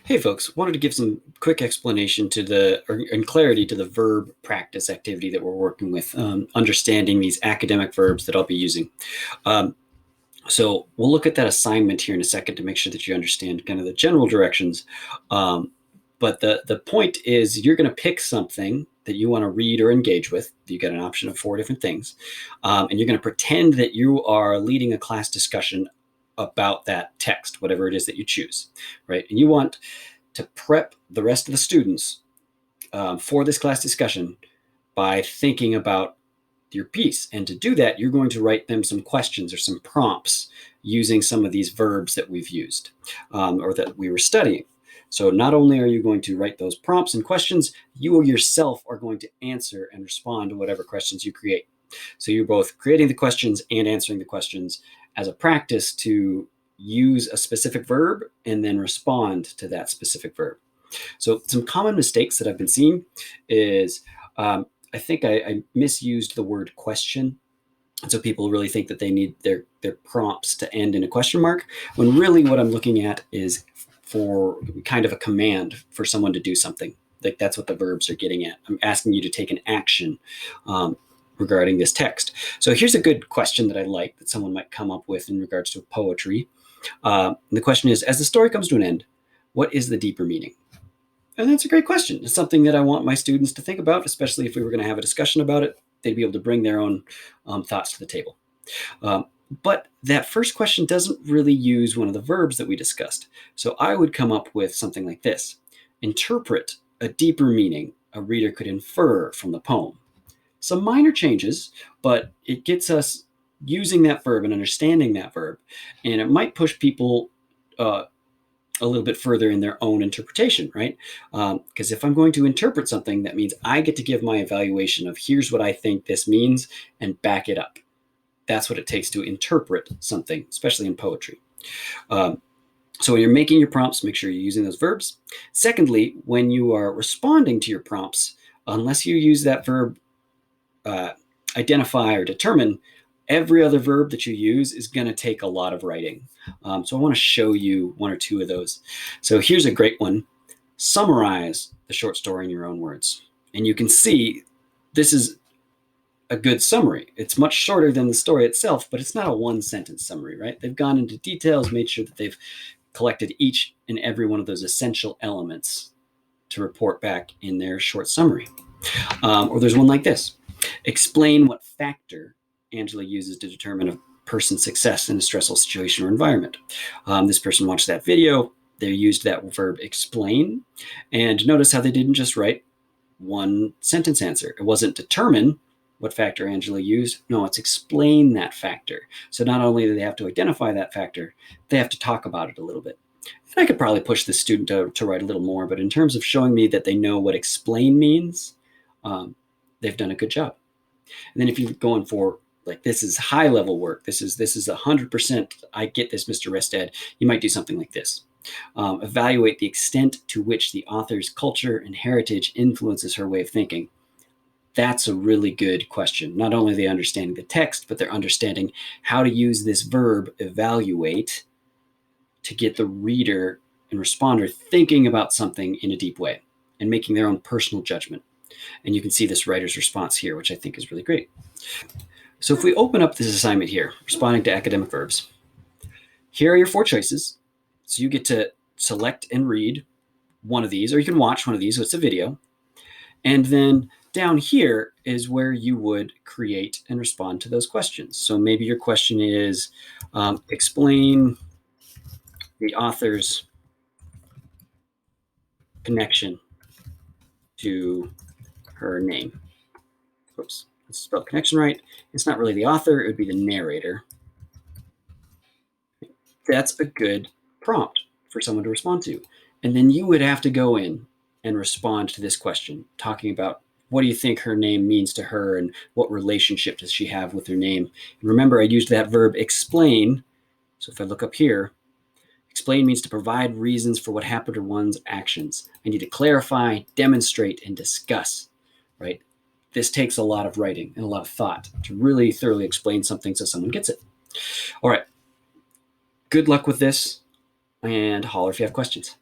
Hey folks, wanted to give some quick explanation and clarity to the verb practice activity that we're working with, understanding these academic verbs that I'll be using. So we'll look at that assignment here in a second to make sure that you understand kind of the general directions. But the point is you're going to pick something that you want to read or engage with. You get an option of 4 different things. And you're going to pretend that you are leading a class discussion about that text, whatever it is that you choose, right? And you want to prep the rest of the students for this class discussion by thinking about your piece. And to do that, you're going to write them some questions or some prompts using some of these verbs that we've used or that we were studying. So not only are you going to write those prompts and questions, you yourself are going to answer and respond to whatever questions you create. So you're both creating the questions and answering the questions as a practice to use a specific verb and then respond to that specific verb. So some common mistakes that I've been seeing is I think I misused the word question. And so people really think that they need their prompts to end in a question mark, when really what I'm looking at is for kind of a command for someone to do something. Like that's what the verbs are getting at. I'm asking you to take an action regarding this text. So here's a good question that I like that someone might come up with in regards to poetry. The question is, as the story comes to an end, what is the deeper meaning? And that's a great question. It's something that I want my students to think about, especially if we were going to have a discussion about it. They'd be able to bring their own thoughts to the table. But that first question doesn't really use one of the verbs that we discussed. So I would come up with something like this. Interpret a deeper meaning a reader could infer from the poem. Some minor changes, but it gets us using that verb and understanding that verb. And it might push people a little bit further in their own interpretation, right? Because if I'm going to interpret something, that means I get to give my evaluation of here's what I think this means and back it up. That's what it takes to interpret something, especially in poetry. So when you're making your prompts, make sure you're using those verbs. Secondly, when you are responding to your prompts, unless you use that verb identify or determine, every other verb that you use is going to take a lot of writing. So I want to show you 1 or 2 of those. So here's a great one. Summarize the short story in your own words. And you can see this is a good summary. It's much shorter than the story itself, but it's not a 1-sentence summary, right? They've gone into details, made sure that they've collected each and every one of those essential elements to report back in their short summary. Or there's one like this. Explain what factor Angela uses to determine a person's success in a stressful situation or environment. This person watched that video. They used that verb explain. And notice how they didn't just write 1-sentence answer. It wasn't determine what factor Angela used. No, it's explain that factor. So not only do they have to identify that factor, they have to talk about it a little bit. And I could probably push the student to write a little more, but in terms of showing me that they know what explain means, they've done a good job. And then if you're going for like this is high level work, this is 100%, I get this, Mr. Rested, you might do something like this. Evaluate the extent to which the author's culture and heritage influences her way of thinking. That's a really good question. Not only are they understanding the text, but they're understanding how to use this verb evaluate to get the reader and responder thinking about something in a deep way and making their own personal judgment. And you can see this writer's response here, which I think is really great. So if we open up this assignment here, responding to academic verbs, here are your 4 choices. So you get to select and read one of these, or you can watch one of these, so it's a video. And then down here is where you would create and respond to those questions. So maybe your question is, explain the author's connection to her name. Oops, let's spell connection right. It's not really the author, it would be the narrator. That's a good prompt for someone to respond to. And then you would have to go in and respond to this question, talking about what do you think her name means to her and what relationship does she have with her name? And remember, I used that verb explain. So if I look up here, explain means to provide reasons for what happened or one's actions. I need to clarify, demonstrate, and discuss, right? This takes a lot of writing and a lot of thought to really thoroughly explain something so someone gets it. All right. Good luck with this, and holler if you have questions.